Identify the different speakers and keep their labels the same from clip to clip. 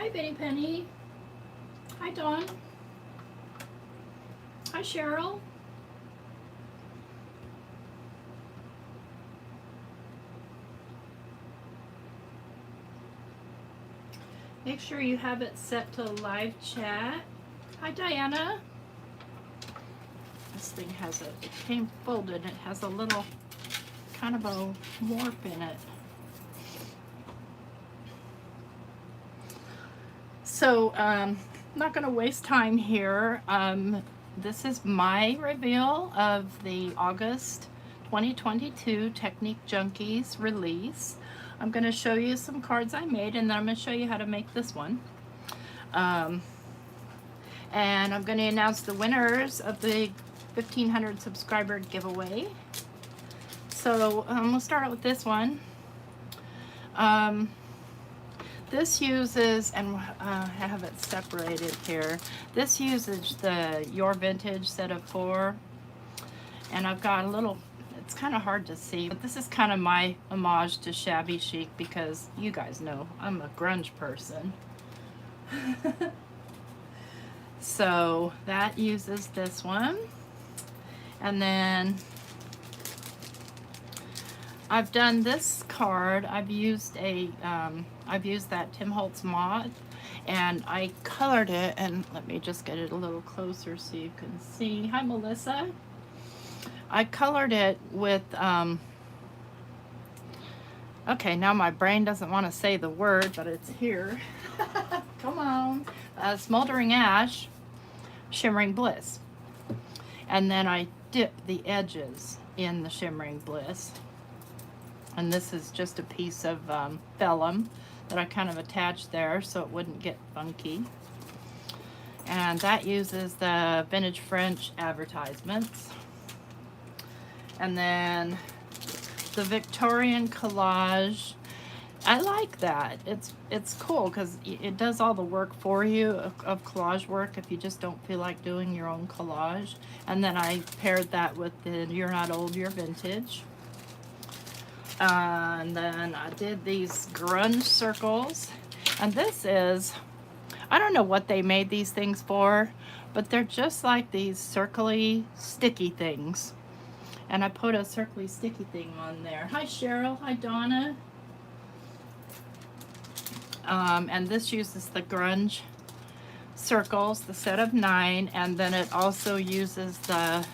Speaker 1: Hi, Betty Penny. Hi, Dawn. Hi, Cheryl. Make sure you have it set to live chat. Hi, Diana. This thing has it came folded. It has a little kind of a warp in it. So, not going to waste time here. This is my reveal of the August 2022 Technique Junkies release. I'm going to show you some cards I made, and then I'm going to show you how to make this one. And I'm going to announce the winners of the 1,500 subscriber giveaway. So we'll start out with this one. This uses, and I have it separated here, this uses the Your Vintage set of 4. And I've got a little, it's kind of hard to see, but this is kind of my homage to shabby chic because you guys know I'm a grunge person. So that uses this one. And then I've done this card. I've used that Tim Holtz mod, and I colored it, and let me just get it a little closer so you can see. Hi, Melissa. I colored it with, okay, now my brain doesn't want to say the word, but it's here. Come on. Smoldering Ash, Shimmering Bliss. And then I dip the edges in the Shimmering Bliss. And this is just a piece of vellum that I kind of attached there so it wouldn't get funky. And that uses the Vintage French advertisements. And then the Victorian collage. I like that. It's cool because it does all the work for you of collage work if you just don't feel like doing your own collage. And then I paired that with the You're Not Old, You're Vintage. And then I did these Grunge Circles. And this is, I don't know what they made these things for, but they're just like these circly, sticky things. And I put a circly, sticky thing on there. Hi, Cheryl. Hi, Donna. And this uses the Grunge Circles, the set of 9, and then it also uses the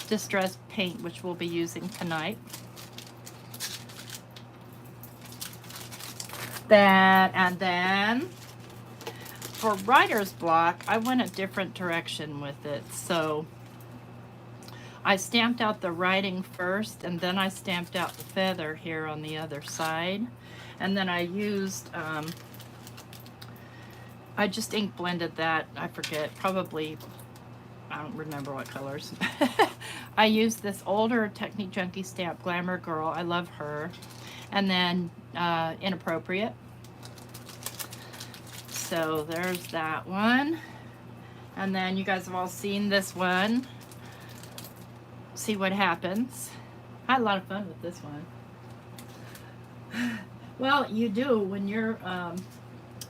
Speaker 1: Distress Paint, which we'll be using tonight. And then for writer's block, I went a different direction with it. So I stamped out the writing first, and then I stamped out the feather here on the other side. And then I used, I just ink blended that, I forget, probably, I don't remember what colors. I used this older Technique Junkie stamp, Glamour Girl, I love her. And then Inappropriate. So there's that one. And then you guys have all seen this one. See What Happens. I had a lot of fun with this one. Well, you do when you're on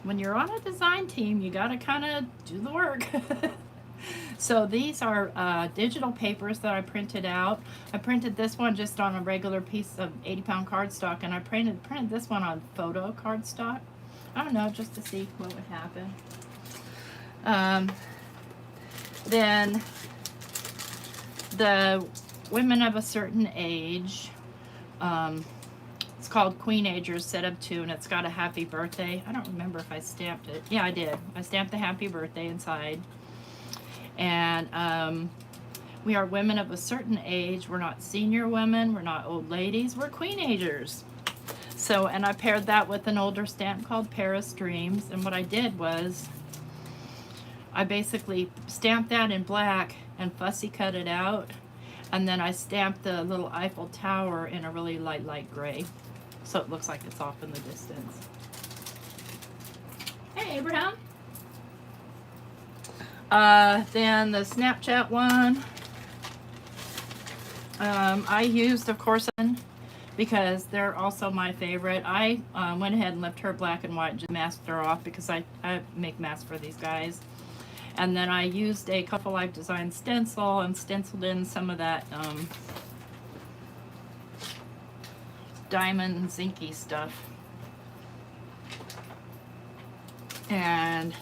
Speaker 1: a design team. You got to kind of do the work. So these are digital papers that I printed out. I printed this one just on a regular piece of 80-pound cardstock, and I printed this one on photo cardstock. I don't know, just to see what would happen. Then the Women of a Certain Age. It's called Queen Agers Set of 2, and it's got a happy birthday. I don't remember if I stamped it. Yeah, I did. I stamped the happy birthday inside. And we are women of a certain age. We're not senior women. We're not old ladies. We're Queen Agers. So, and I paired that with an older stamp called Paris Dreams. And what I did was I basically stamped that in black and fussy cut it out. And then I stamped the little Eiffel Tower in a really light gray. So it looks like it's off in the distance. Hey, Abraham. Then the Snapchat one. I used, of course, because they're also my favorite. I went ahead and left her black and white and just masked her off because I make masks for these guys. And then I used a Couple Life Design stencil and stenciled in some of that diamond zinky stuff. And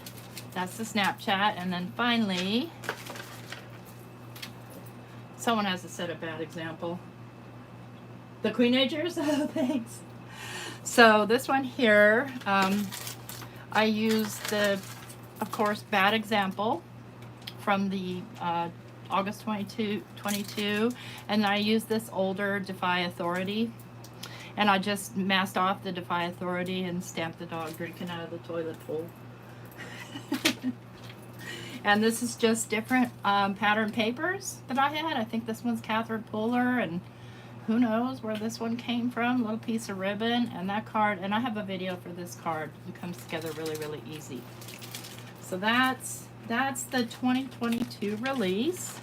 Speaker 1: that's the Snapchat. And then finally, someone has to set a bad example. The Queenagers? Oh, thanks. So this one here, I used the, of course, bad example from the August 22, and I used this older Defy Authority, and I just masked off the Defy Authority and stamped the dog drinking out of the toilet bowl. And this is just different pattern papers that I had. I think this one's Catherine Puller, and who knows where this one came from. Little piece of ribbon, and that card, and I have a video for this card. It comes together really, really easy. So that's the 2022 release.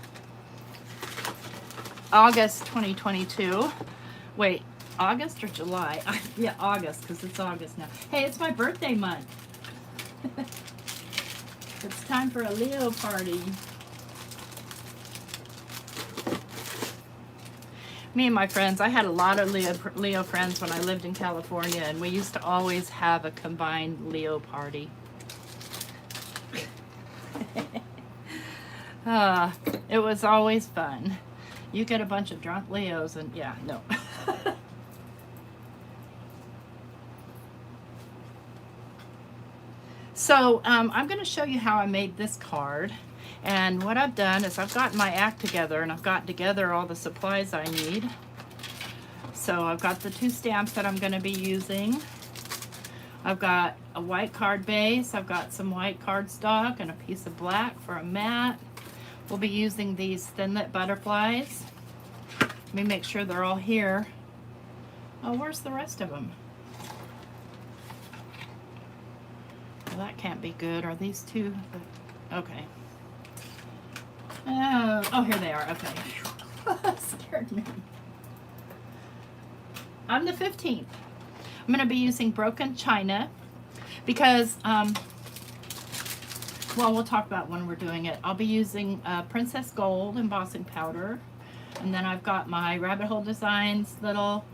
Speaker 1: August 2022. Wait, August or July? Yeah, August, because it's August now. Hey, it's my birthday month. It's time for a Leo party. Me and my friends, I had a lot of Leo friends when I lived in California, and we used to always have a combined Leo party. It was always fun. You get a bunch of drunk Leos and yeah, no. So I'm going to show you how I made this card. And what I've done is I've gotten my act together, and I've gotten together all the supplies I need. So I've got the 2 stamps that I'm going to be using. I've got a white card base, I've got some white cardstock, and a piece of black for a mat. We'll be using these Thinlit butterflies. Let me make sure they're all here. Oh, where's the rest of them? Well, that can't be good. Are these 2? Okay. Oh, here they are. Okay. Scared me. On the 15th, I'm going to be using broken china because, well, we'll talk about when we're doing it. I'll be using Princess Gold embossing powder. And then I've got my Rabbit Hole Designs little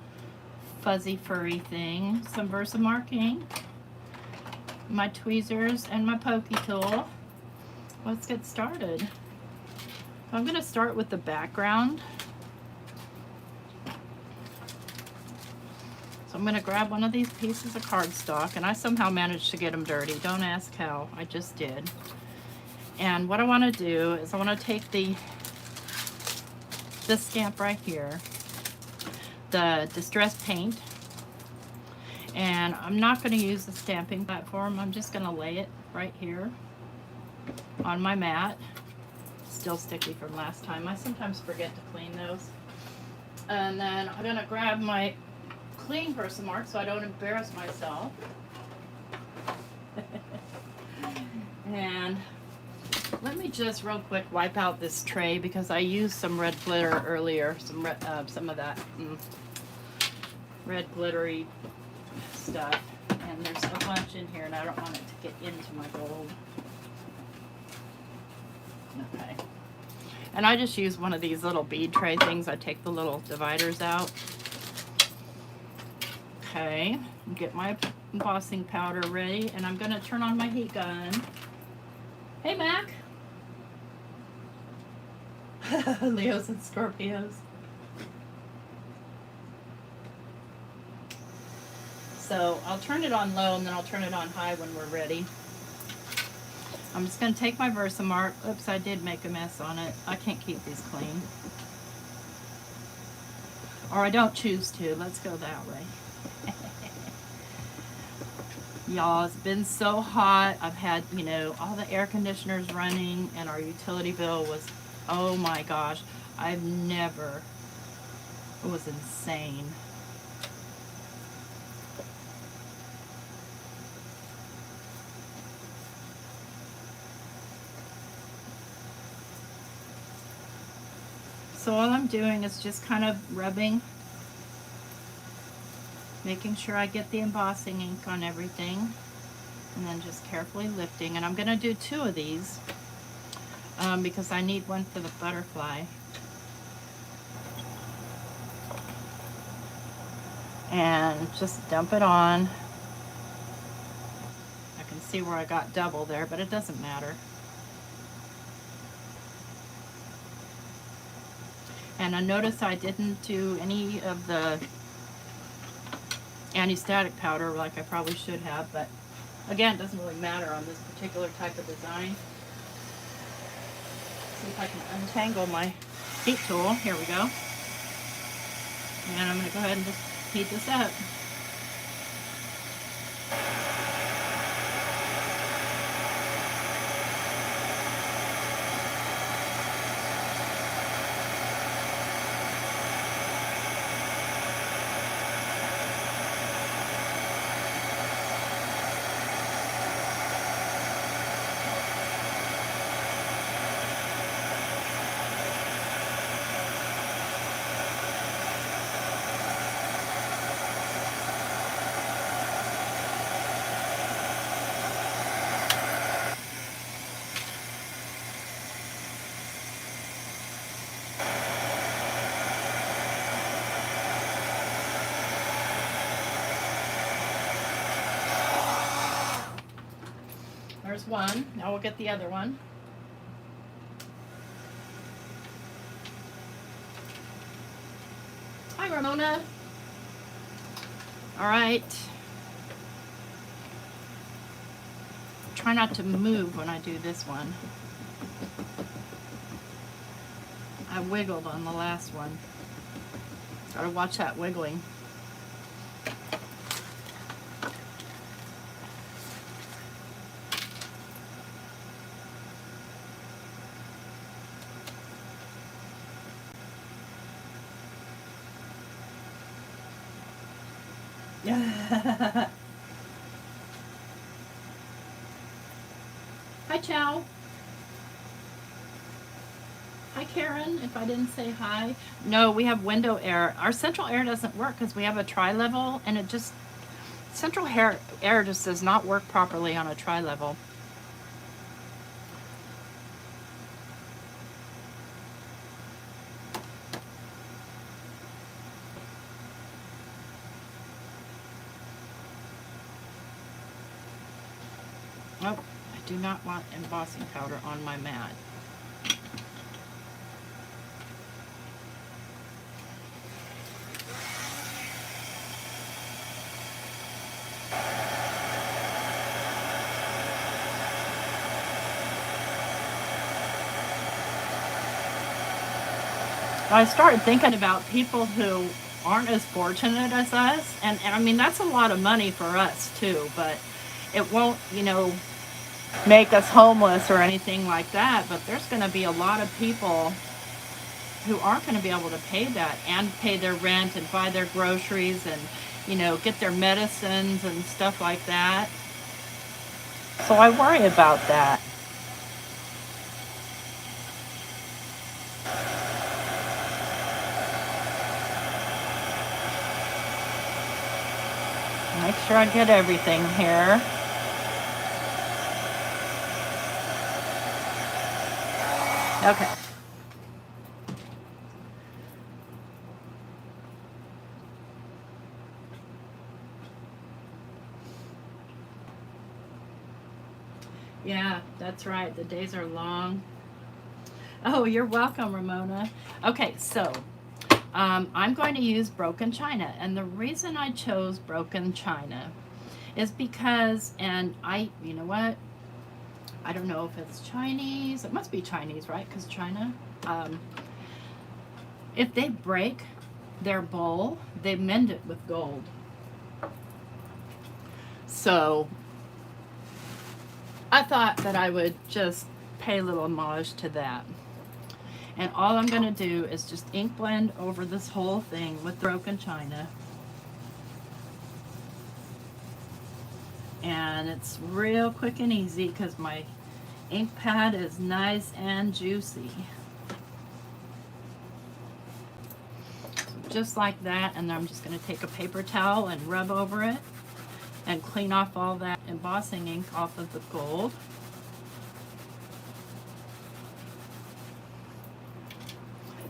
Speaker 1: fuzzy furry thing, some Versamark ink, my tweezers, and my pokey tool. Let's get started. I'm going to start with the background. So I'm going to grab one of these pieces of cardstock, and I somehow managed to get them dirty. Don't ask how, I just did. And what I want to do is I want to take this stamp right here, the Distress Paint, and I'm not going to use the stamping platform. I'm just going to lay it right here on my mat. Still sticky from last time. I sometimes forget to clean those. And then I'm going to grab my clean Versamark so I don't embarrass myself. And let me just real quick wipe out this tray because I used some red glitter earlier, some of that red glittery stuff. And there's a bunch in here, and I don't want it to get into my gold. Okay. And I just use one of these little bead tray things. I take the little dividers out. Okay, get my embossing powder ready, and I'm going to turn on my heat gun. Hey, Mac. Leos and Scorpios. So I'll turn it on low, and then I'll turn it on high when we're ready. I'm just going to take my Versamark. Oops, I did make a mess on it. I can't keep these clean. Or I don't choose to. Let's go that way. Y'all, it's been so hot. I've had, you know, all the air conditioners running, and our utility bill was, oh my gosh, it was insane. So all I'm doing is just kind of rubbing Making sure I get the embossing ink on everything, and then just carefully lifting. And I'm going to do 2 of these because I need one for the butterfly. And just dump it on. I can see where I got double there, but it doesn't matter. And I notice I didn't do any of the anti-static powder like I probably should have, but again, it doesn't really matter on this particular type of design. See if I can untangle my heat tool. Here we go. And I'm going to go ahead and just heat this up. There's one. Now we'll get the other one. Hi, Ramona. All right. Try not to move when I do this one. I wiggled on the last one. Gotta watch that wiggling. Hi, Chow. Hi, Karen, if I didn't say hi. No, we have window air. Our central air doesn't work because we have a tri-level, and it just, central air just does not work properly on a tri-level. Oh, I do not want embossing powder on my mat. I started thinking about people who aren't as fortunate as us, and I mean, that's a lot of money for us too, but it won't, you know, make us homeless or anything like that. But there's going to be a lot of people who aren't going to be able to pay that and pay their rent and buy their groceries and, you know, get their medicines and stuff like that. So I worry about that. Make sure I get everything here. Okay. Yeah, that's right. The days are long. Oh, you're welcome, Ramona. Okay, so I'm going to use broken china, and the reason I chose broken china is because, and you know what? I don't know if it's Chinese. It must be Chinese, right? Because China. If they break their bowl, they mend it with gold. So I thought that I would just pay a little homage to that. And all I'm going to do is just ink blend over this whole thing with broken china. And it's real quick and easy because my ink pad is nice and juicy. So just like that, and then I'm just going to take a paper towel and rub over it and clean off all that embossing ink off of the gold.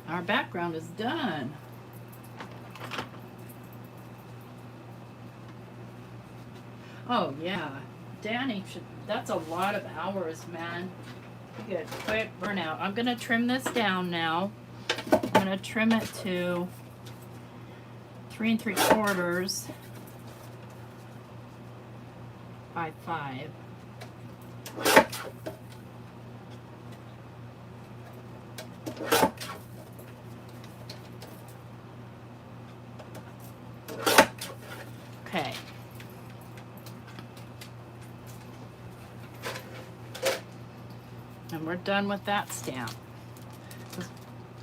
Speaker 1: Our background is done. Oh yeah, Danny should, that's a lot of hours, man. You get quick burnout. I'm gonna trim this down now. I'm gonna trim it to 3 3/4 by 5. Okay. And we're done with that stamp.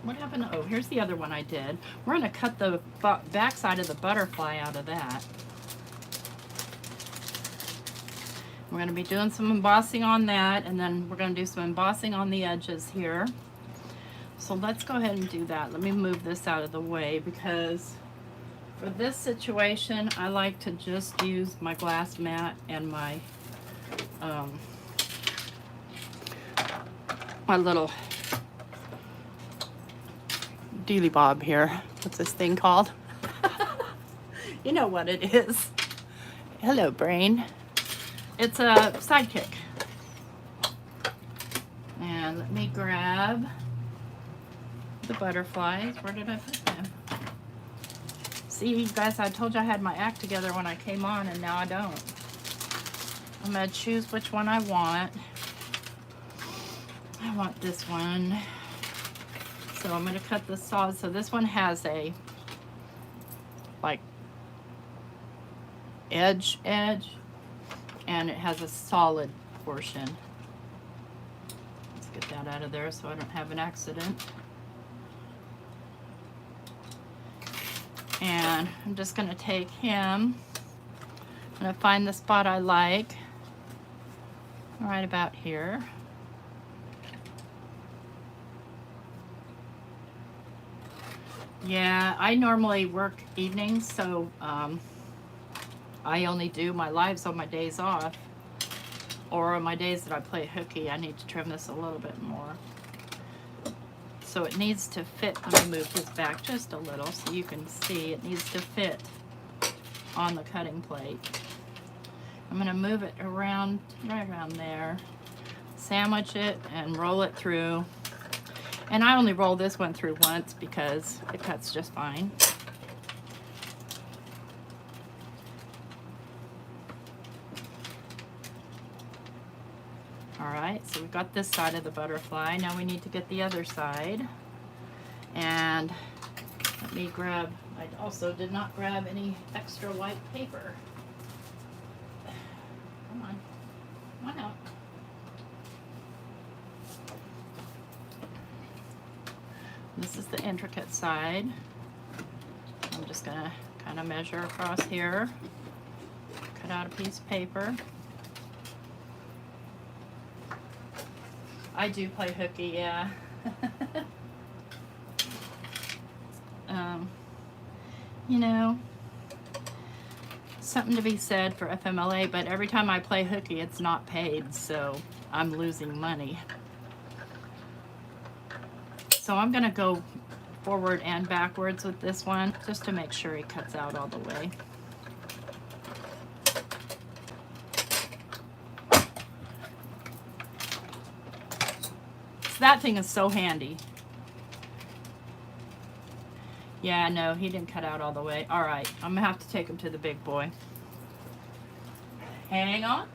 Speaker 1: What happened? Oh, here's the other one I did. We're going to cut the back side of the butterfly out of that. We're going to be doing some embossing on that, and then we're going to do some embossing on the edges here. So let's go ahead and do that. Let me move this out of the way, because for this situation, I like to just use my glass mat and my my little dealy bob here. What's this thing called? You know what it is. Hello, brain. It's a sidekick. And let me grab the butterflies. Where did I put them? See, you guys, I told you I had my act together when I came on, and now I don't. I'm going to choose which one I want. I want this one. So I'm going to cut the solid. So this one has a, like, edge, and it has a solid portion. Let's get that out of there so I don't have an accident. And I'm just going to take him. I'm going to find the spot I like. Right about here. Yeah, I normally work evenings, so I only do my lives on my days off. Or on my days that I play hooky, I need to trim this a little bit more. So it needs to fit. Let me move this back just a little so you can see. It needs to fit on the cutting plate. I'm going to move it around, right around there. Sandwich it and roll it through. And I only roll this one through once because it cuts just fine. Alright, so we've got this side of the butterfly. Now we need to get the other side. And let me grab, I also did not grab any extra white paper. Come on, come on out. This is the intricate side. I'm just going to kind of measure across here. Cut out a piece of paper. I do play hooky, yeah. You know, something to be said for FMLA, but every time I play hooky, it's not paid, so I'm losing money. So I'm going to go forward and backwards with this one, just to make sure he cuts out all the way. So that thing is so handy. Yeah, no, he didn't cut out all the way. All right, I'm going to have to take him to the big boy. Hang on.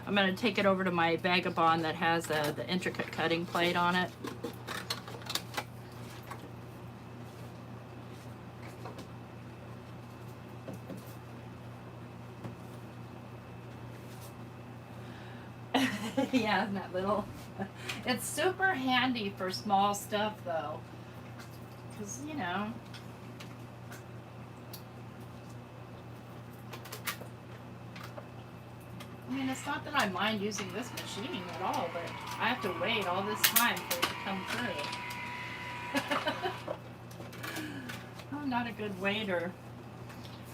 Speaker 1: I'm going to take it over to my Vagabond that has the intricate cutting plate on it. Yeah, isn't that little? It's super handy for small stuff though. Because, you know, I mean, it's not that I mind using this machine at all, but I have to wait all this time for it to come through. I'm not a good waiter,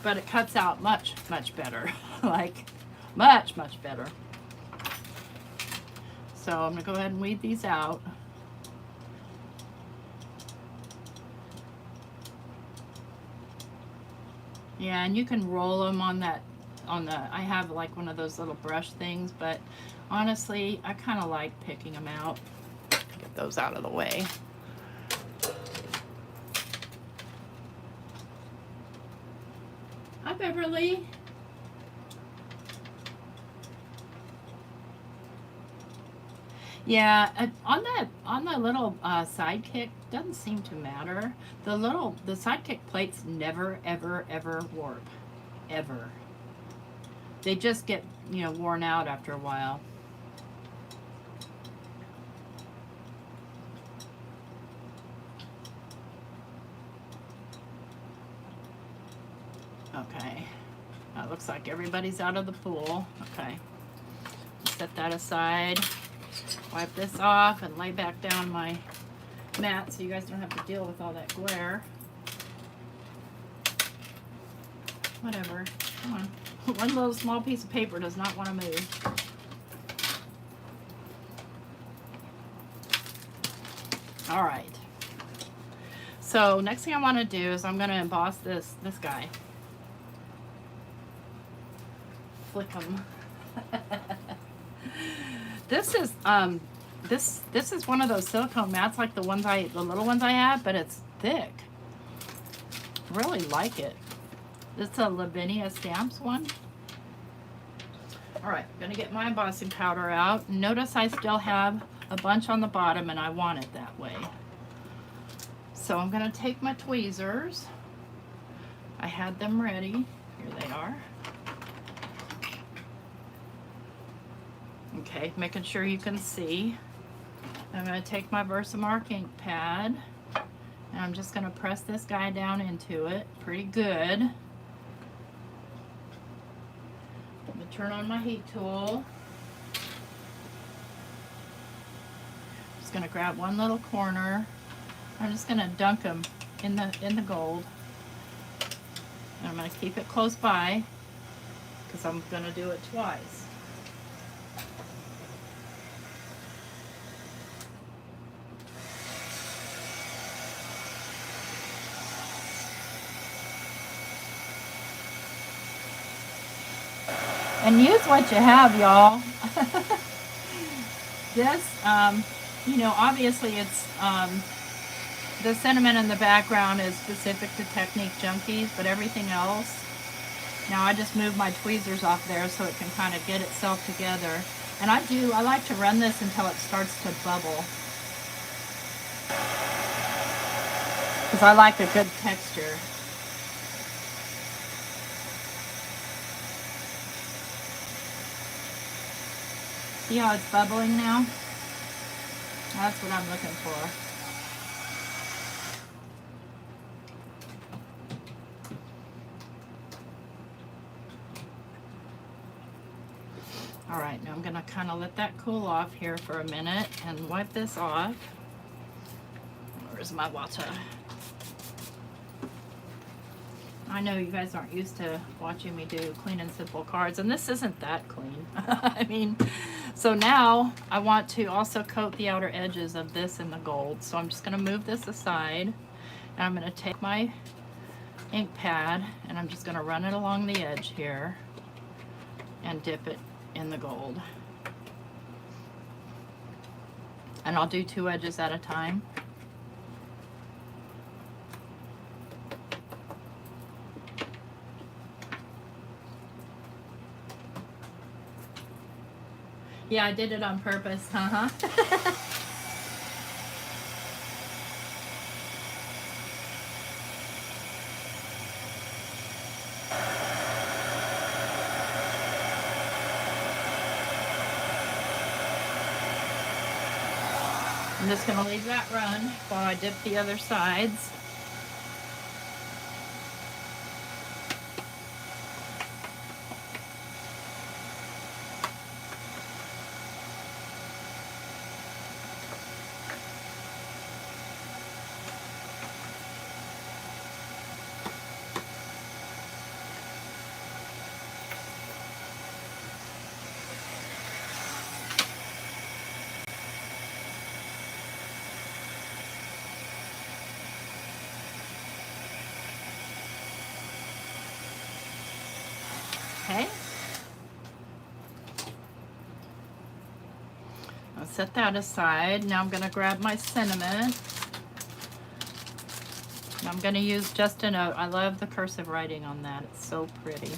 Speaker 1: but it cuts out much, much better. Like, much, much better. So I'm gonna go ahead and weed these out. Yeah, and you can roll them on that, I have like one of those little brush things, but honestly, I kind of like picking them out. Get those out of the way. Hi, Beverly. Yeah, on that little sidekick, doesn't seem to matter. The sidekick plates never, ever, ever warp, ever. They just get, you know, worn out after a while. Okay, that looks like everybody's out of the pool. Okay, set that aside. Wipe this off and lay back down my mat so you guys don't have to deal with all that glare. Whatever. Come on. One little small piece of paper does not want to move. All right. So next thing I want to do is I'm going to emboss this guy. Flick him. This is this is one of those silicone mats like the little ones I have, but it's thick. Really like it. This is a Lavinia Stamps one. All right, gonna get my embossing powder out. Notice I still have a bunch on the bottom and I want it that way. So I'm gonna take my tweezers. I had them ready. Here they are. Okay, making sure you can see. I'm going to take my Versamark ink pad and I'm just going to press this guy down into it pretty good. I'm going to turn on my heat tool. Just going to grab one little corner. I'm just going to dunk them in the gold. And I'm going to keep it close by because I'm going to do it twice. And use what you have, y'all. This, you know, obviously it's, the sentiment in the background is specific to Technique Junkies, but everything else, now I just move my tweezers off there so it can kind of get itself together. And I like to run this until it starts to bubble. Because I like a good texture. See how it's bubbling now? That's what I'm looking for. All right, now I'm gonna kind of let that cool off here for a minute and wipe this off. Where's my water? I know you guys aren't used to watching me do clean and simple cards, and this isn't that clean. I mean, so now I want to also coat the outer edges of this in the gold. So I'm just gonna move this aside, and I'm gonna take my ink pad, and I'm just gonna run it along the edge here, and dip it in the gold. And I'll do 2 edges at a time. Yeah, I did it on purpose, I'm just going to leave that run while I dip the other sides. set that aside. Now I'm going to grab my cinnamon. And I'm going to use just a note. I love the cursive writing on that. It's so pretty.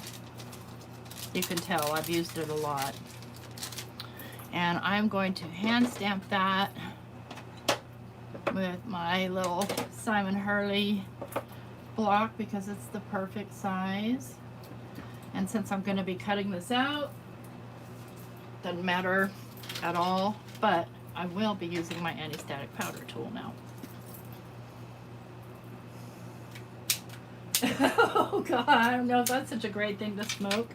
Speaker 1: You can tell I've used it a lot. And I'm going to hand stamp that with my little Simon Hurley block because it's the perfect size. And since I'm going to be cutting this out, doesn't matter at all, but I will be using my anti-static powder tool now. Oh God, I don't know if that's such a great thing to smoke.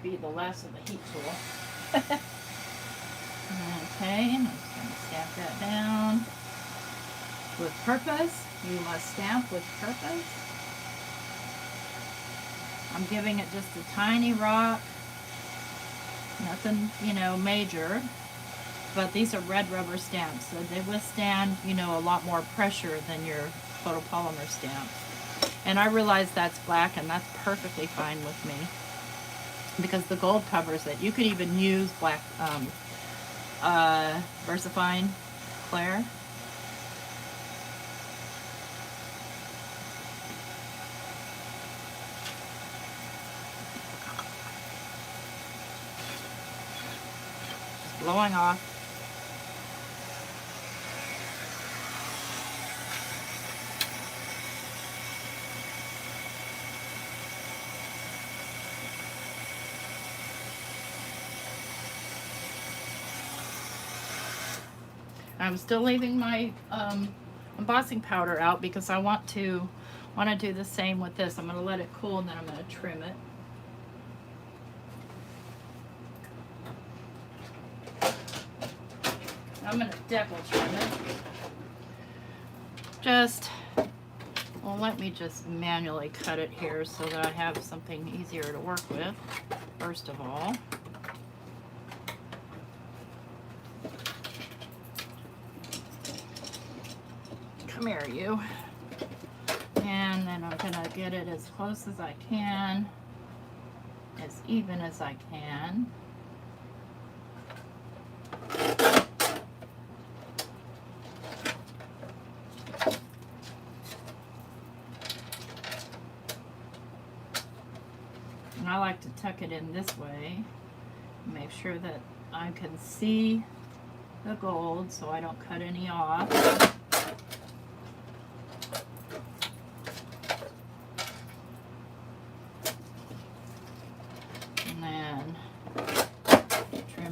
Speaker 1: Be the last of the heat tool. Okay, I'm just going to stamp that down. With purpose, you must stamp with purpose. I'm giving it just a tiny rock, nothing, you know, major, but these are red rubber stamps, so they withstand, you know, a lot more pressure than your photopolymer stamps. And I realize that's black, and that's perfectly fine with me, because the gold covers it. You could even use black VersaFine Claire. Just blowing off. I'm still leaving my embossing powder out because I want to do the same with this. I'm going to let it cool and then I'm going to trim it. I'm going to deckle trim it. Well, let me just manually cut it here so that I have something easier to work with, first of all. Come here, you. And then I'm gonna get it as close as I can, as even as I can. And I like to tuck it in this way, make sure that I can see the gold so I don't cut any off.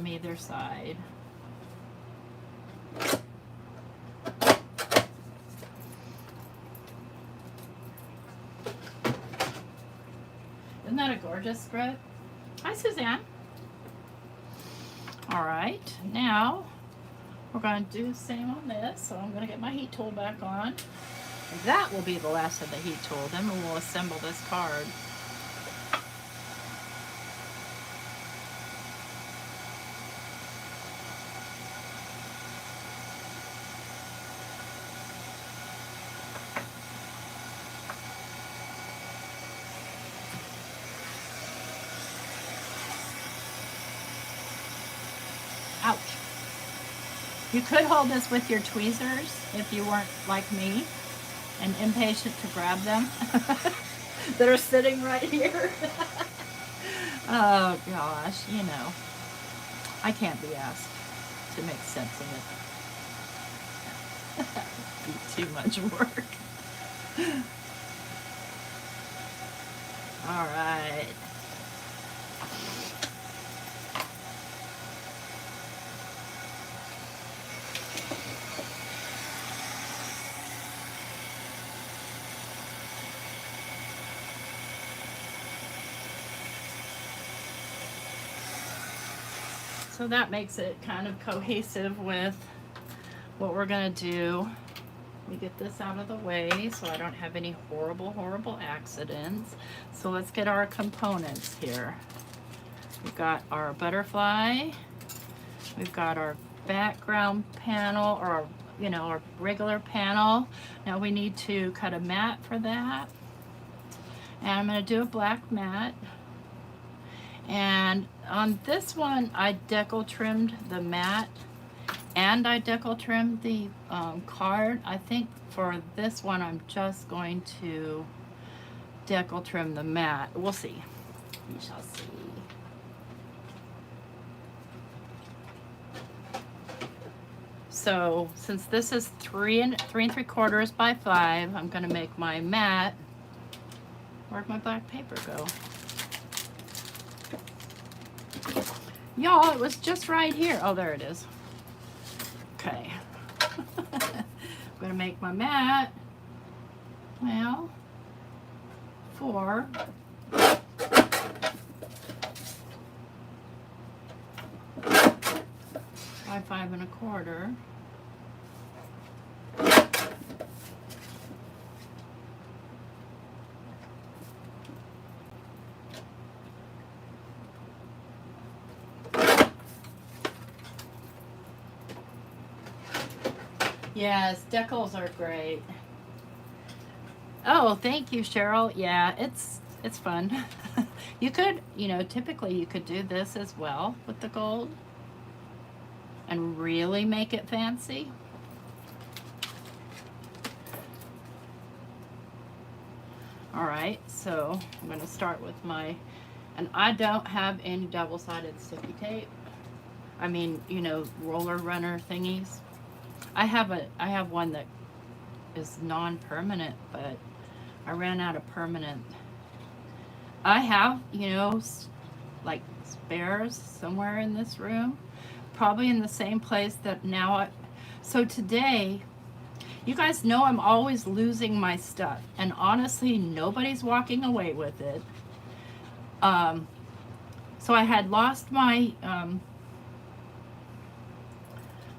Speaker 1: Either side. Isn't that a gorgeous spread? Hi, Suzanne. All right, now we're going to do the same on this. So I'm going to get my heat tool back on. And that will be the last of the heat tool. Then we will assemble this card. Ouch. You could hold this with your tweezers if you weren't like me and impatient to grab them that are sitting right here. Oh gosh, you know, I can't be asked to make sense of it. Be too much work. All right. So that makes it kind of cohesive with what we're going to do Let me get this out of the way so I don't have any horrible accidents. So let's get our components here. We've got our butterfly. We've got our background panel, or you know, our regular panel. Now we need to cut a mat for that. And I'm going to do a black mat. And on this one, I decal trimmed the mat and I decal trimmed the card. I think for this one, I'm just going to decal trim the mat. We'll see. We shall see. So since this is 3 3/3 by 5, I'm going to make my mat. Where'd my black paper go? Y'all, it was just right here. Oh, there it is. Okay. I'm going to make my mat, well, 4 by 5 1/4. Yes, decals are great. Oh, thank you, Cheryl. Yeah, it's fun. You could, you know, typically you could do this as well with the gold and really make it fancy. All right, so I'm going to start with my, and I don't have any double-sided sticky tape. I mean, you know, roller runner thingies. I have one that is non-permanent, but I ran out of permanent. I have, you know, like spares somewhere in this room, probably in the same place that now so today, you guys know I'm always losing my stuff, and honestly, nobody's walking away with it. So I had lost my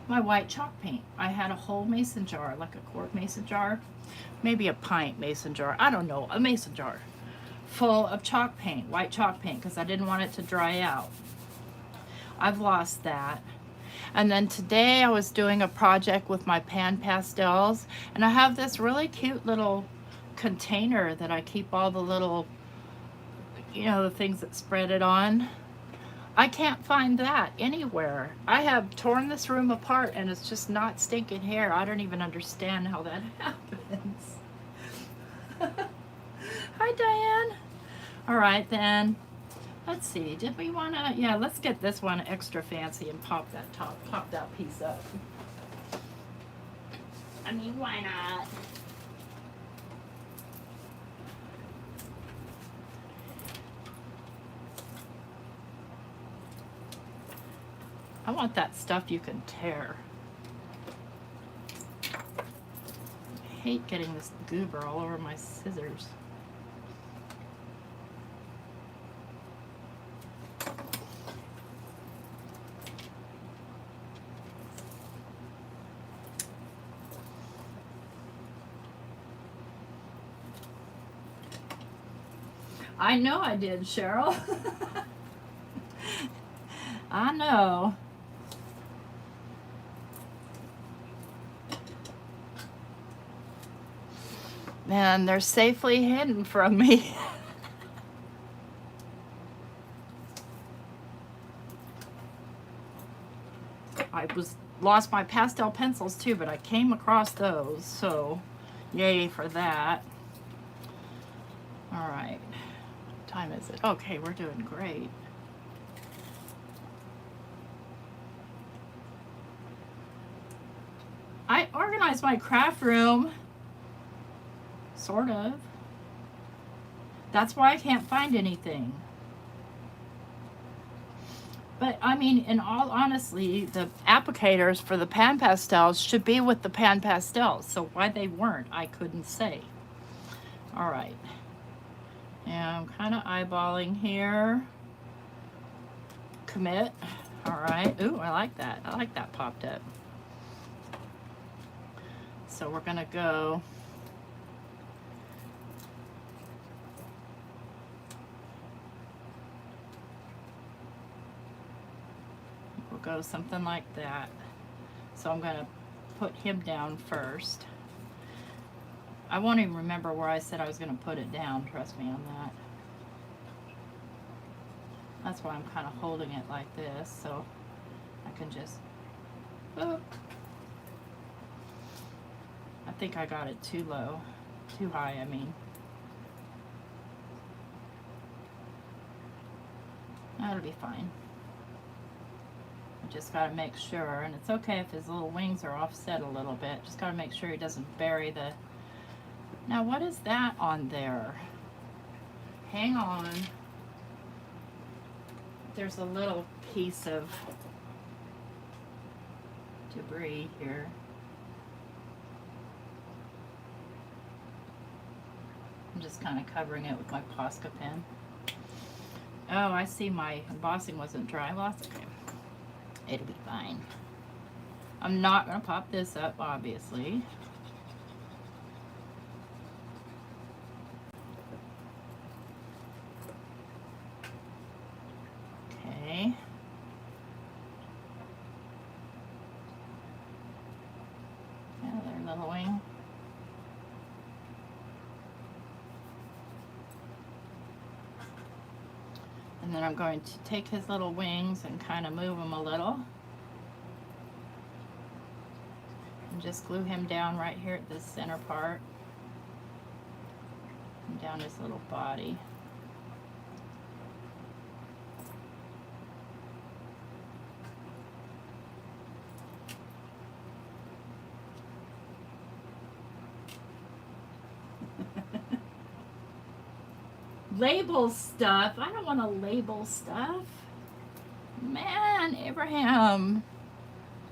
Speaker 1: my white chalk paint. I had a whole mason jar, like a quart mason jar, maybe a pint mason jar, I don't know, a mason jar full of chalk paint, white chalk paint, because I didn't want it to dry out. I've lost that. And then today I was doing a project with my pan pastels, and I have this really cute little container that I keep all the little, you know, the things that spread it on. I can't find that anywhere. I have torn this room apart and it's just not stinking here. I don't even understand how that happens. Hi, Diane. All right, then. Let's see. Did we want to? Yeah, let's get this one extra fancy and pop that piece up. I mean, why not? I want that stuff you can tear. I hate getting this goober all over my scissors. I know I did, Cheryl. I know. Man, they're safely hidden from me. I lost my pastel pencils too, but I came across those, so yay for that. All right, what time is it? Okay, we're doing great. I organized my craft room. Sort of. That's why I can't find anything. But I mean, in all honesty, the applicators for the pan pastels should be with the pan pastels. So why they weren't, I couldn't say. All right. Yeah, I'm kind of eyeballing here. Commit. All right. Ooh, I like that. I like that popped up. so we're gonna go something like that. So I'm gonna put him down first. I won't even remember where I said I was gonna put it down, trust me on that. That's why I'm kind of holding it like this, so I can just, oh. I think I got it too low, too high, I mean. That'll be fine. I just gotta make sure, and it's okay if his little wings are offset a little bit. Just gotta make sure he doesn't bury the, now what is that on there? Hang on. There's a little piece of debris here. I'm just kind of covering it with my Posca pen. Oh, I see my embossing wasn't dry. Well, that's okay. It'll be fine. I'm not going to pop this up, obviously. Okay. Another little wing. And then I'm going to take his little wings and kind of move them a little. And just glue him down right here at this center part. And down his little body. Label stuff. I don't want to label stuff. Man, Abraham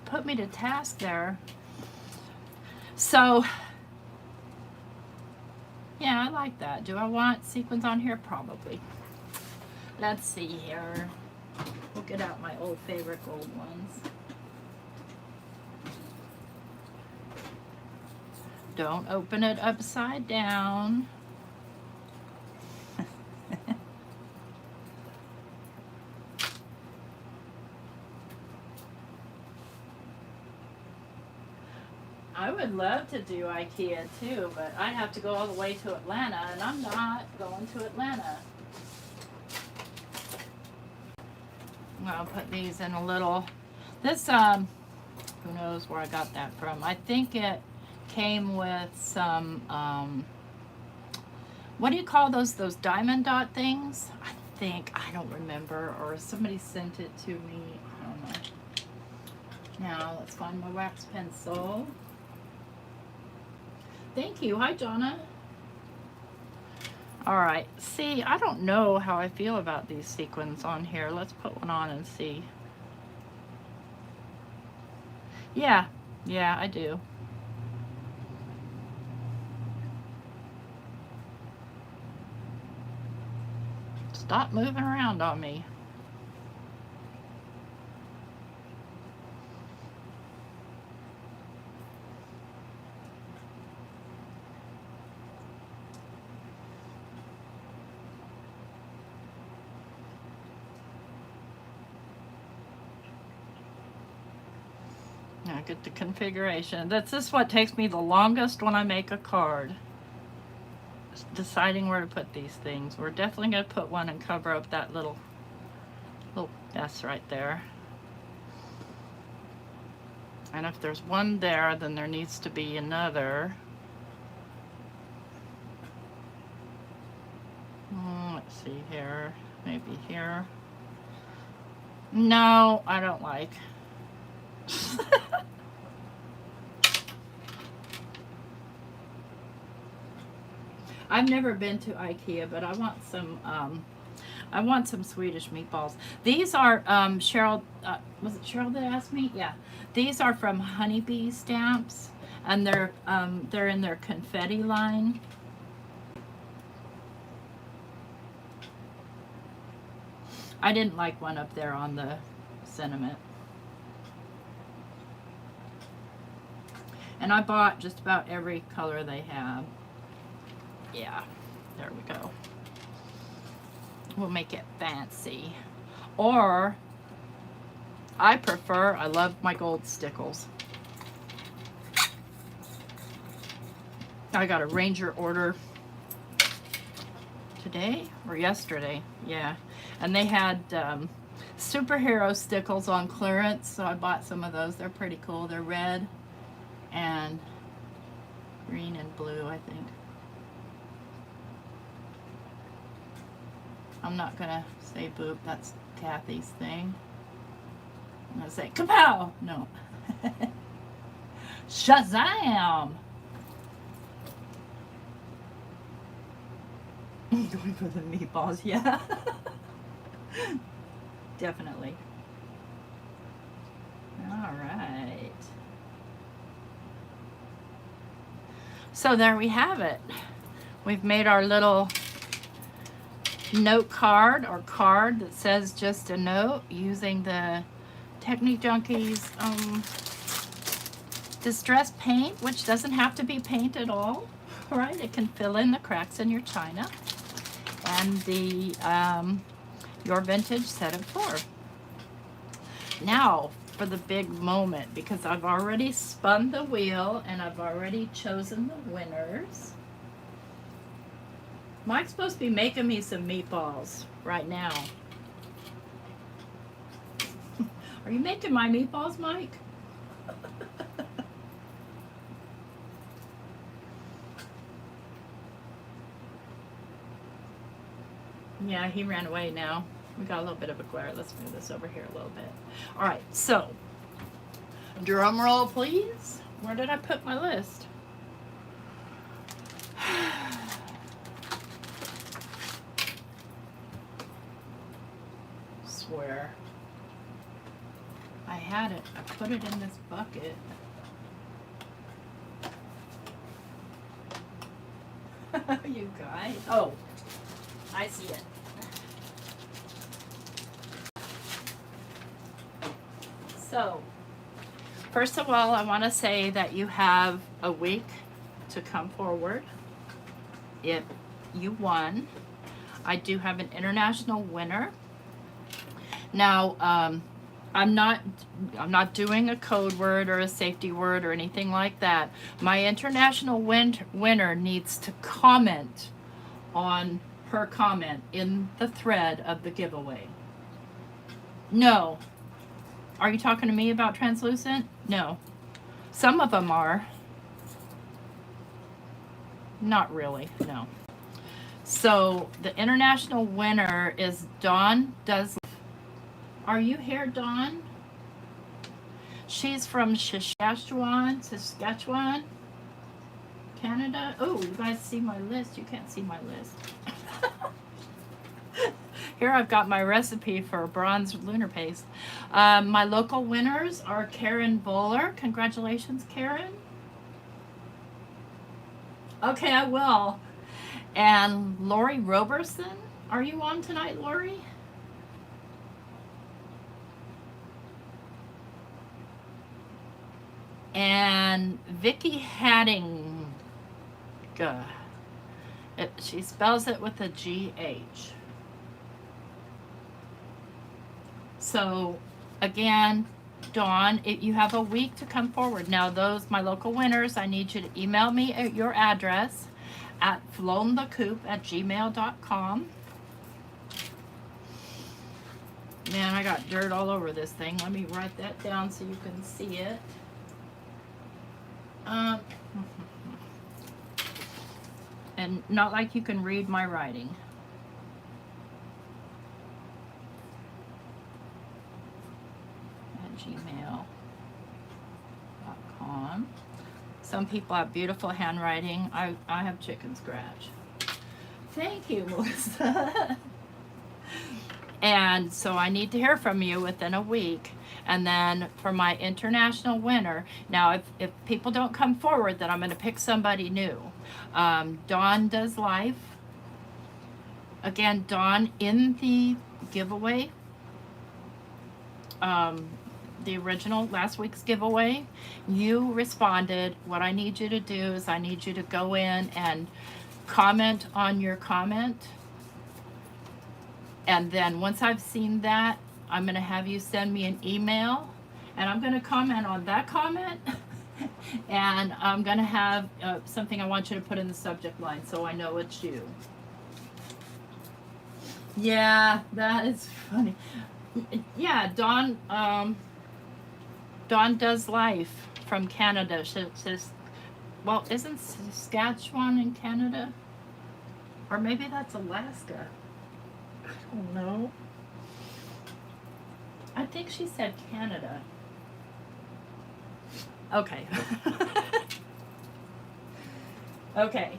Speaker 1: put me to task there. So, yeah, I like that. Do I want sequins on here? Probably. Let's see here. We'll get out my old favorite gold ones. Don't open it upside down. I would love to do IKEA too, but I have to go all the way to Atlanta, and I'm not going to Atlanta. I'll put these in a little, this, who knows where I got that from. I think it came with some, what do you call those diamond dot things? I don't remember, or somebody sent it to me, I don't know. Now, let's find my wax pencil. Thank you. Hi, Jonna. All right. See, I don't know how I feel about these sequins on here. Let's put one on and see. Yeah, I do. Stop moving around on me. Now get the configuration. This is what takes me the longest when I make a card. Just deciding where to put these things. We're definitely going to put one and cover up that little mess right there. And if there's one there, then there needs to be another. Let's see here. Maybe here. No, I don't like. I've never been to IKEA, but I want some Swedish meatballs. These are Cheryl, was it Cheryl that asked me? Yeah. These are from Honeybee Stamps, and they're in their confetti line. I didn't like one up there on the sentiment. And I bought just about every color they have. Yeah, there we go. We'll make it fancy. Or, I love my gold stickles. I got a Ranger order today or yesterday, yeah. And they had superhero stickles on clearance, so I bought some of those. They're pretty cool. They're red and green and blue, I think. I'm not gonna say boop, that's Kathy's thing. I'm gonna say kapow! No. Shazam! Going for the meatballs, yeah. Definitely. All right. So there we have it. We've made our little note card or card that says just a note using the Technique Junkies distress paint, which doesn't have to be paint at all, right? It can fill in the cracks in your china. And the Your Vintage set of 4. Now for the big moment, because I've already spun the wheel and I've already chosen the winners. Mike's supposed to be making me some meatballs right now. Are you making my meatballs, Mike? Yeah, he ran away now. We got a little bit of a glare. Let's move this over here a little bit. All right, so drum roll, please. Where did I put my list? Swear. I had it. I put it in this bucket. You guys. Oh, I see it. So, first of all, I want to say that you have a week to come forward if you won. I do have an international winner. Now, I'm not doing a code word or a safety word or anything like that. My international winner needs to comment on her comment in the thread of the giveaway. No. Are you talking to me about translucent? No. Some of them are. Not really, no. So the international winner is Dawn Does. Are you here, Dawn? She's from Saskatchewan, Canada. Oh, you guys see my list? You can't see my list. Here I've got my recipe for bronze lunar paste. My local winners are Karen Bowler. Congratulations, Karen. Okay, I will. And Lori Roberson. Are you on tonight, Lori? And Vicky Hadding. She spells it with a G-H. So, again, Dawn, you have a week to come forward. Now, those, my local winners, I need you to email me at your address at flownthecoop@gmail.com. Man, I got dirt all over this thing. Let me write that down so you can see it. And not like you can read my writing. gmail.com. Some people have beautiful handwriting. I have chicken scratch. Thank you, Melissa. And so I need to hear from you within a week. And then for my international winner, now if people don't come forward, then I'm going to pick somebody new. Dawn Does Life. Again, Dawn, in the giveaway, the original last week's giveaway, you responded. What I need you to do is I need you to go in and comment on your comment. And then once I've seen that, I'm going to have you send me an email, and I'm going to comment on that comment. And I'm going to have something I want you to put in the subject line so I know it's you. Yeah, that is funny. Yeah, Dawn does life from Canada. She says, well, isn't Saskatchewan in Canada? Or maybe that's Alaska. I don't know. I think she said Canada. Okay. Okay,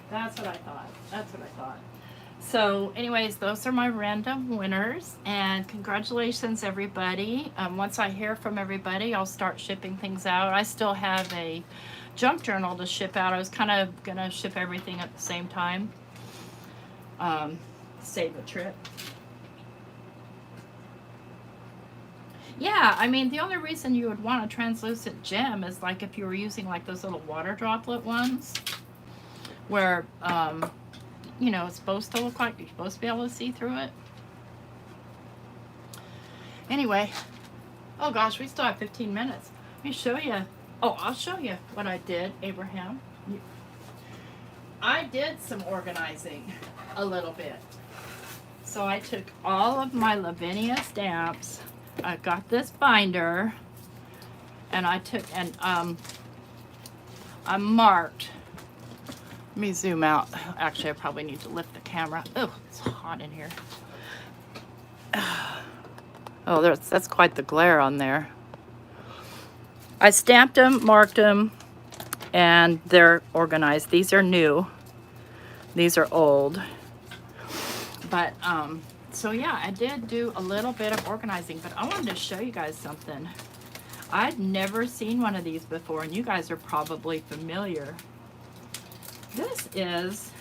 Speaker 1: that's what I thought. So anyways, those are my random winners, and congratulations everybody. Once I hear from everybody, I'll start shipping things out. I still have a junk journal to ship out. I was kind of gonna ship everything at the same time. Save a trip. Yeah, I mean, the only reason you would want a translucent gem is like if you were using like those little water droplet ones where, you know, it's supposed to look like you're supposed to be able to see through it. Anyway, oh gosh, we still have 15 minutes. Let me show you. Oh, I'll show you what I did, Abraham. I did some organizing a little bit. So I took all of my Lavinia stamps. I got this binder, and I took and I marked. Let me zoom out. Actually, I probably need to lift the camera. Oh, it's hot in here. Oh, that's quite the glare on there. I stamped them, marked them, and they're organized. These are new. These are old. But so yeah, I did do a little bit of organizing, but I wanted to show you guys something. I'd never seen one of these before, and you guys are probably familiar. This is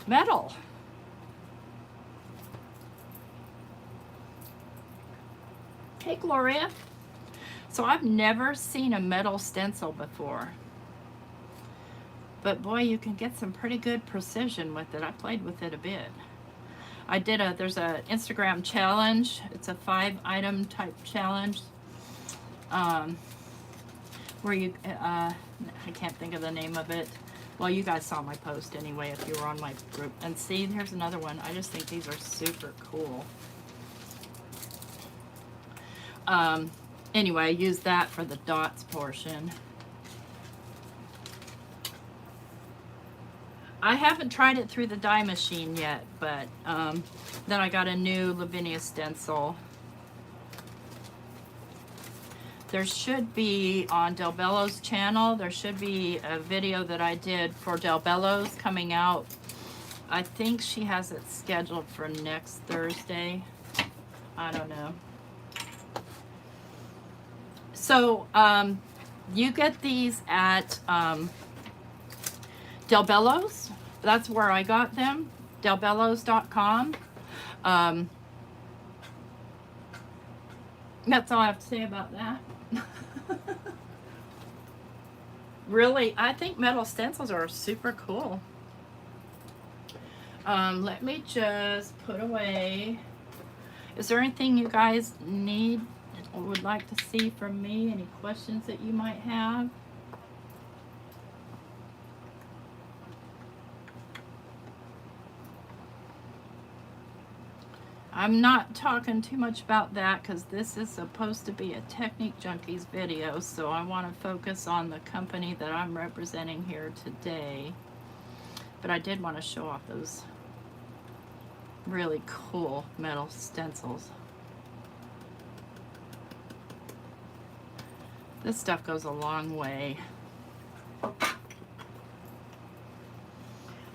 Speaker 1: metal. Hey, Gloria. So I've never seen a metal stencil before. But boy, you can get some pretty good precision with it. I played with it a bit. There's a Instagram challenge. It's a 5-item type challenge. Where you, I can't think of the name of it. Well, you guys saw my post anyway if you were on my group. And see, here's another one. I just think these are super cool. Anyway, I used that for the dots portion. I haven't tried it through the die machine yet, but then I got a new Lavinia stencil. There should be on Del Bello's channel, there should be a video that I did for Del Bello's coming out. I think she has it scheduled for next Thursday. I don't know. So you get these at Del Bello's. That's where I got them, delbellos.com. That's all I have to say about that. Really, I think metal stencils are super cool. Let me just put away. Is there anything you guys need or would like to see from me? Any questions that you might have? I'm not talking too much about that because this is supposed to be a Technique Junkies video, so I want to focus on the company that I'm representing here today. But I did want to show off those really cool metal stencils. This stuff goes a long way.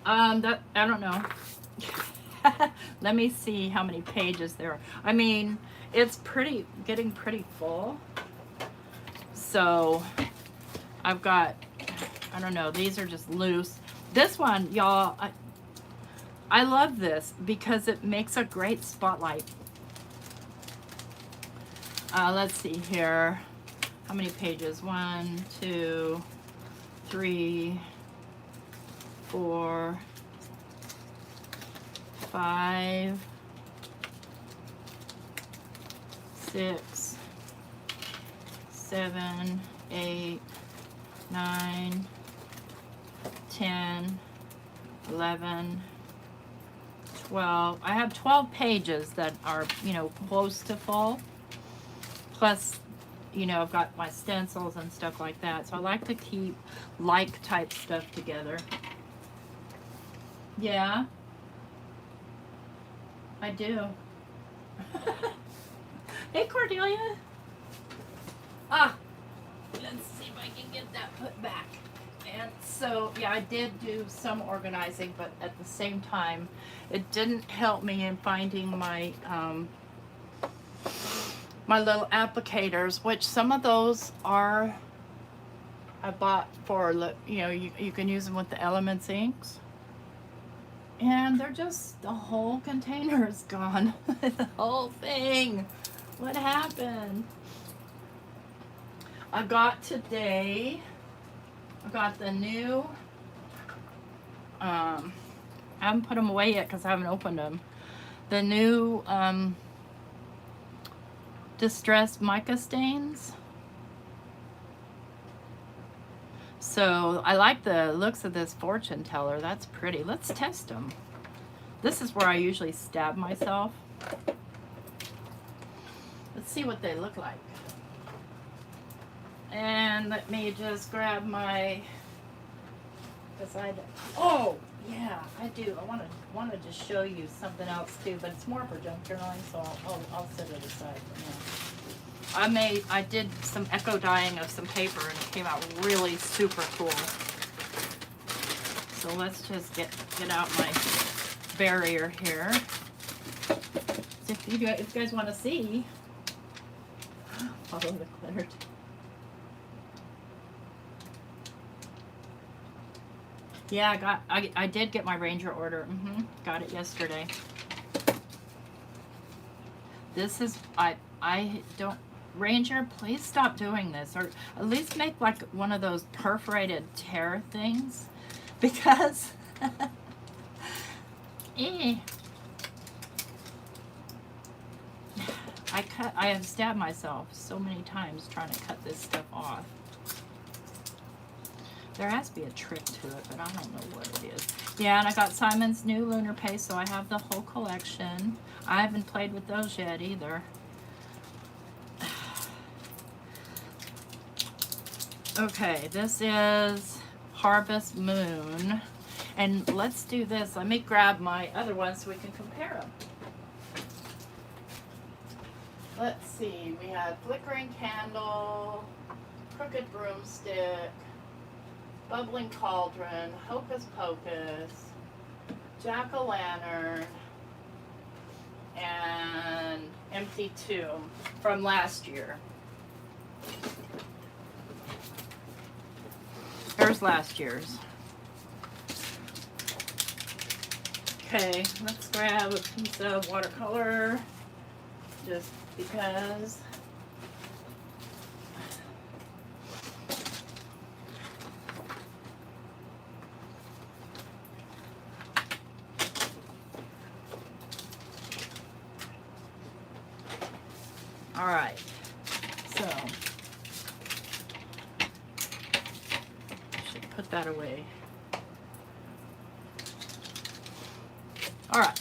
Speaker 1: I don't know. Let me see how many pages there are. I mean, it's getting pretty full. So I've got, I don't know, these are just loose. This one, y'all, I love this because it makes a great spotlight. Let's see here. How many pages? 1, 2, 3, 4, 5, 6, 7, 8, 9, 10, 11, 12. I have 12 pages that are, you know, close to full. Plus, you know, I've got my stencils and stuff like that. So I like to keep like type stuff together. Yeah, I do. Hey, Cordelia. Ah, let's see if I can get that put back. And so, yeah, I did do some organizing, but at the same time, it didn't help me in finding my my little applicators, which some of those are I bought for, you know, you can use them with the Elements inks. And they're just, the whole container is gone. The whole thing. What happened? I got today, I got the new, I haven't put them away yet because I haven't opened them. The new distressed mica stains. So I like the looks of this fortune teller. That's pretty. Let's test them. This is where I usually stab myself. Let's see what they look like. And let me just grab my, oh yeah, I do. I want to just show you something else too, but it's more for junk journaling, so I'll set it aside for now. I did some echo dyeing of some paper and it came out really super cool. So let's just get out my barrier here. So if you guys want to see, follow the glitter. Yeah, I did get my Ranger order. Got it yesterday. This is, I don't, Ranger, please stop doing this, or at least make like one of those perforated tear things, because I have stabbed myself so many times trying to cut this stuff off. There has to be a trick to it, but I don't know what it is. Yeah, and I got Simon's new lunar paste, so I have the whole collection. I haven't played with those yet either. Okay, this is Harvest Moon. And let's do this. Let me grab my other ones so we can compare them. Let's see. We have Flickering Candle, Crooked Broomstick, Bubbling Cauldron, Hocus Pocus, Jack-o'-lantern, and Empty Tomb from last year. There's last year's. Okay, let's grab a piece of watercolor, just because. All right, so I should put that away. All right,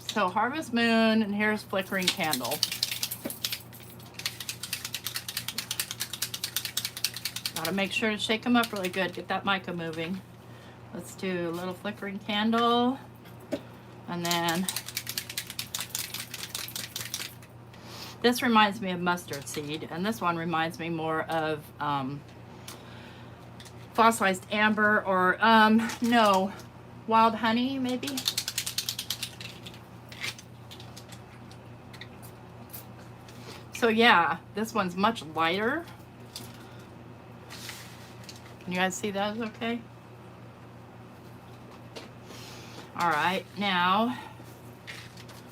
Speaker 1: so Harvest Moon, and here's Flickering Candle. Gotta make sure to shake them up really good, get that mica moving. Let's do a little Flickering Candle, and then this reminds me of Mustard Seed, and this one reminds me more of Fossilized Amber, or no, Wild Honey maybe. So yeah, this one's much lighter. Can you guys see that okay? All right, now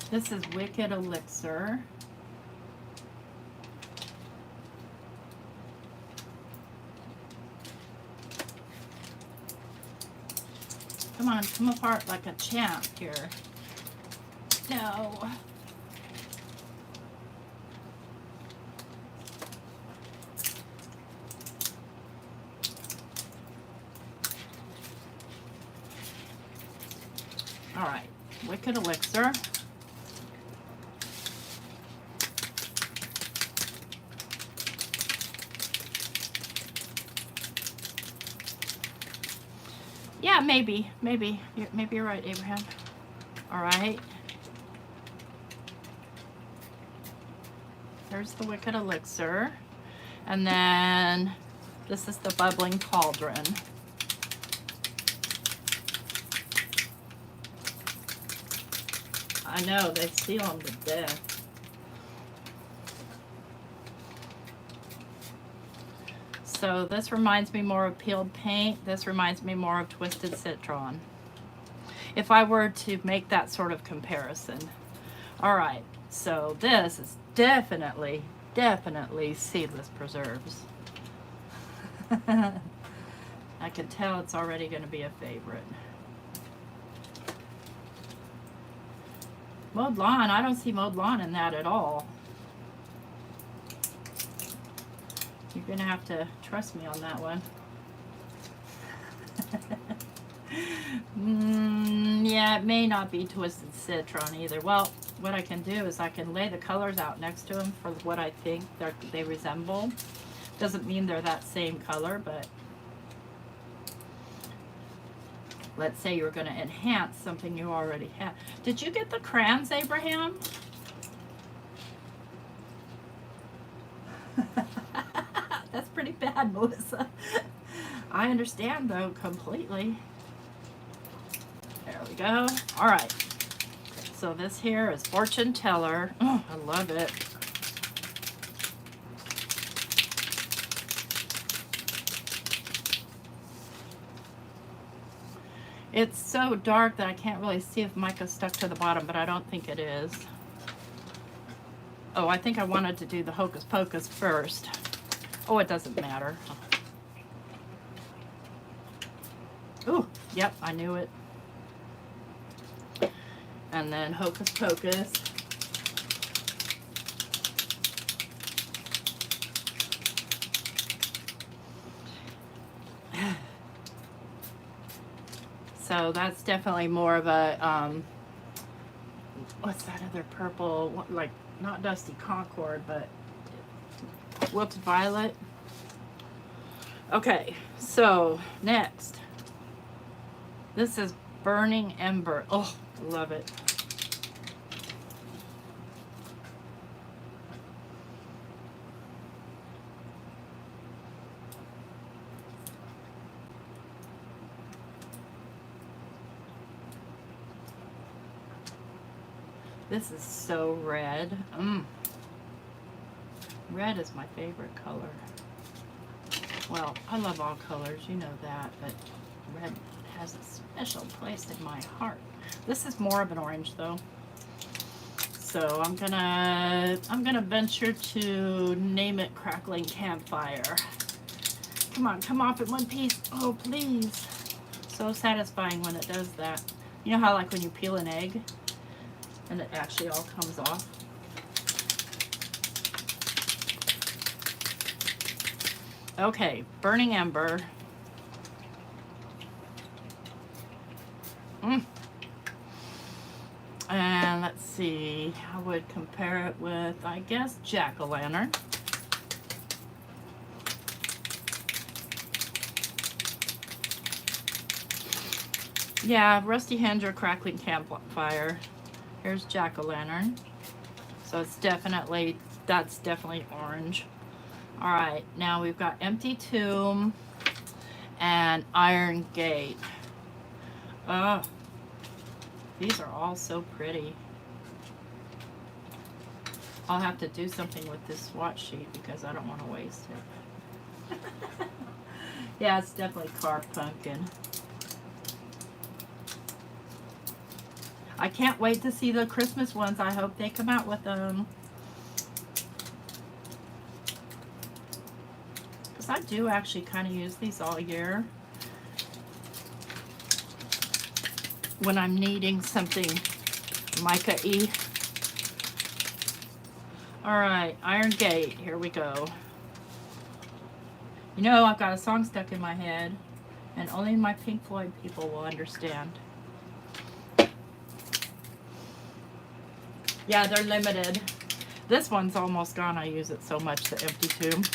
Speaker 1: this is Wicked Elixir. Come on, come apart like a champ here. No. All right, Wicked Elixir. Yeah, maybe you're right, Abraham. All right. There's the Wicked Elixir. And then this is the Bubbling Cauldron. I know, they seal them to death. So this reminds me more of peeled paint. This reminds me more of Twisted Citron. If I were to make that sort of comparison. All right, so this is definitely seedless preserves. I can tell it's already going to be a favorite. Mowed lawn, I don't see mowed lawn in that at all. You're going to have to trust me on that one. Yeah, it may not be Twisted Citron either. Well, what I can do is I can lay the colors out next to them for what I think they resemble. Doesn't mean they're that same color, but let's say you're going to enhance something you already have. Did you get the crayons, Abraham? That's pretty bad, Melissa. I understand, though, completely. There we go. All right. So this here is Fortune Teller. Oh, I love it. It's so dark that I can't really see if Mica's stuck to the bottom, but I don't think it is. Oh, I think I wanted to do the Hocus Pocus first. Oh, it doesn't matter. Ooh, yep, I knew it. And then Hocus Pocus. So that's definitely more of a, what's that other purple, like, not Dusty Concord, but Wilted Violet. Okay, so next. This is Burning Ember. Oh, love it. This is so red. Red is my favorite color. Well, I love all colors, you know that, but red has a special place in my heart. This is more of an orange though. So I'm gonna venture to name it Crackling Campfire. Come on, come off in one piece. Oh, please. So satisfying when it does that. You know how like when you peel an egg and it actually all comes off? Okay, Burning Ember. And let's see, I would compare it with, I guess, Jack-o'-lantern. Yeah, Rusty Hinge or Crackling Campfire. Here's Jack-o'-lantern. So it's definitely, that's definitely orange. All right, now we've got Empty Tomb and Iron Gate. Oh, these are all so pretty. I'll have to do something with this swatch sheet because I don't want to waste it. Yeah, it's definitely carved pumpkin. I can't wait to see the Christmas ones. I hope they come out with them. Because I do actually kind of use these all year. when I'm needing something mica-y. All right, Iron Gate, here we go. You know, I've got a song stuck in my head, and only my Pink Floyd people will understand. Yeah, they're limited. This one's almost gone. I use it so much, the empty tube.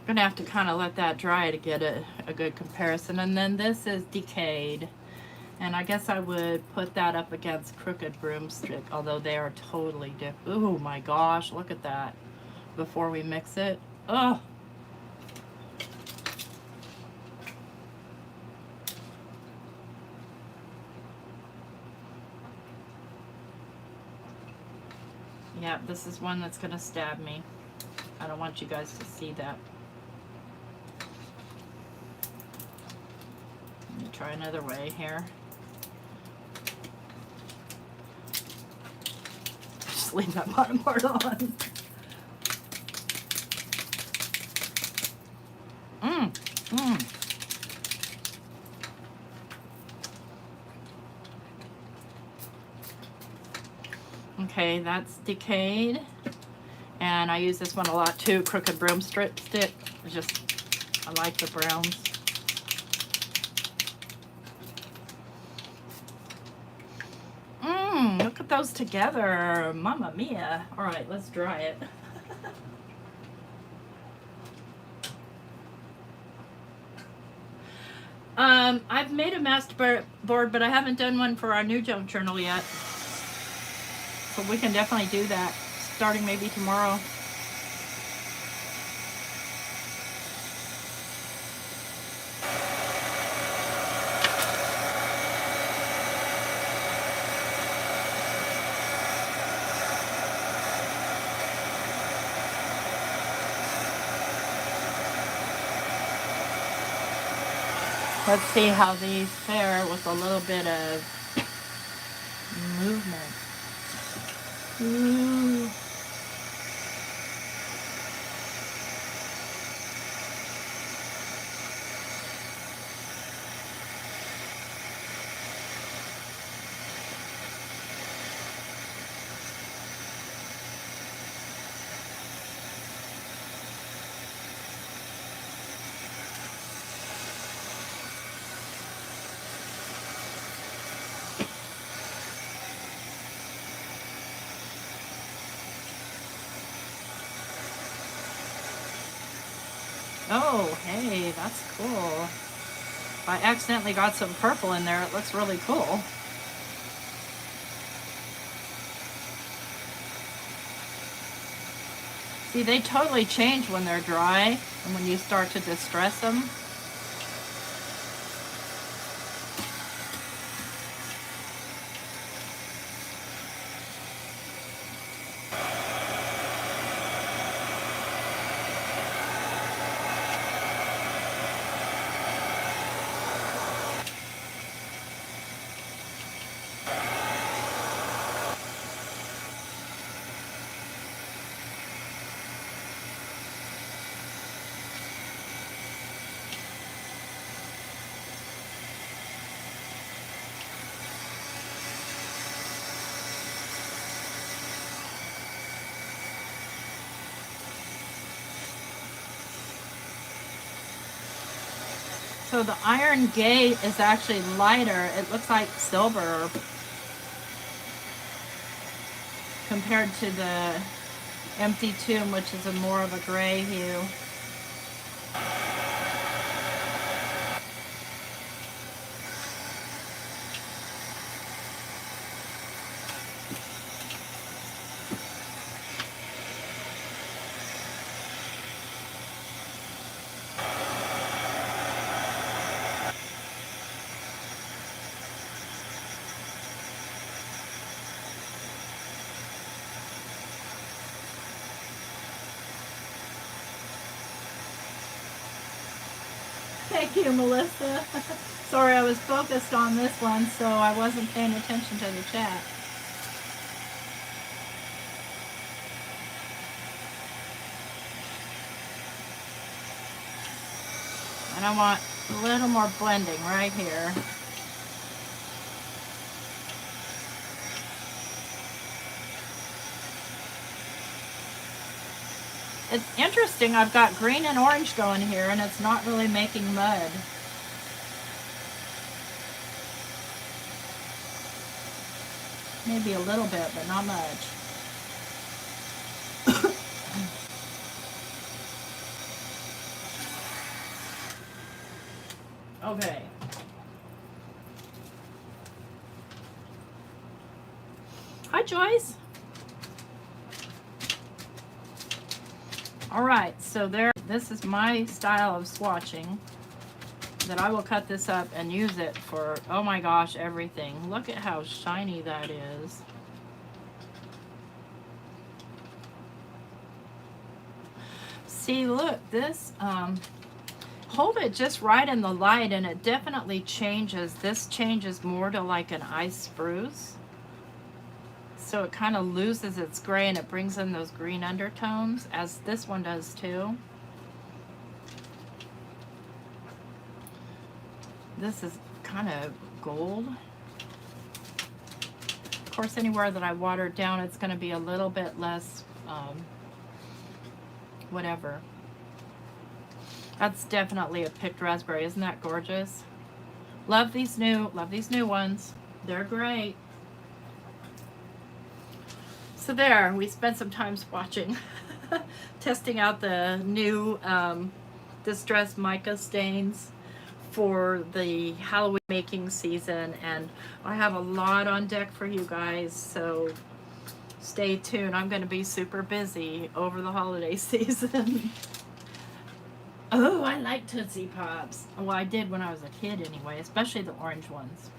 Speaker 1: Gonna have to kind of let that dry to get a good comparison. And then this is Decayed. And I guess I would put that up against Crooked Broomstick, although they are totally different. Oh my gosh, look at that. Before we mix it. Oh. Yeah, this is one that's gonna stab me. I don't want you guys to see that. Let me try another way here. Just leave that bottom part on. Okay, that's Decayed. And I use this one a lot too, Crooked Broomstick. Just, I like the browns. Look at those together. Mamma mia. All right, let's dry it. I've made a master board, but I haven't done one for our new junk journal yet. So we can definitely do that, starting maybe tomorrow. Let's see how these fare with a little bit of movement. Ooh. Oh, hey, that's cool. I accidentally got some purple in there. It looks really cool. See, they totally change when they're dry and when you start to distress them. So the Iron Gate is actually lighter. It looks like silver compared to the Empty Tomb, which is a more of a gray hue. Thank you, Melissa. Sorry, I was focused on this one, so I wasn't paying attention to the chat. And I want a little more blending right here. It's interesting, I've got green and orange going here and it's not really making mud. Maybe a little bit, but not much. Okay. Hi, Joyce. All right, so this is my style of swatching, that I will cut this up and use it for, oh my gosh, everything. Look at how shiny that is. See, look, this, hold it just right in the light and it definitely changes. This changes more to like an ice spruce. So it kind of loses its gray and it brings in those green undertones, as this one does too. This is kind of gold. Of course, anywhere that I water it down, it's going to be a little bit less, whatever. That's definitely a picked raspberry. Isn't that gorgeous? Love these new ones. They're great. So there, we spent some time swatching, testing out the new Distress Mica stains for the Halloween making season, and I have a lot on deck for you guys, so stay tuned. I'm going to be super busy over the holiday season. Oh, I like Tootsie Pops. Well, I did when I was a kid anyway, especially the orange ones.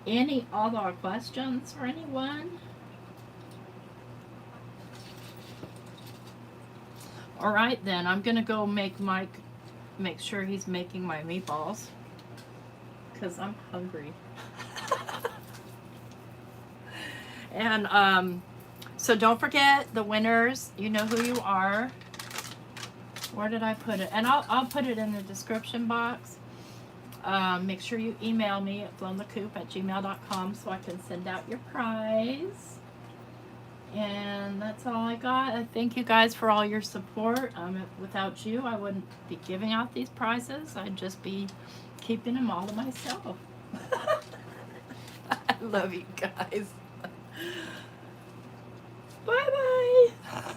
Speaker 1: Any other questions for anyone? All right, then I'm gonna go make Mike make sure he's making my meatballs because I'm hungry. And so don't forget the winners. You know who you are. Where did I put it? And I'll put it in the description box. Make sure you email me at flownthecoop@gmail.com so I can send out your prize. And that's all I got. I thank you guys for all your support. Without you, I wouldn't be giving out these prizes. I'd just be keeping them all to myself. I love you guys. Bye-bye.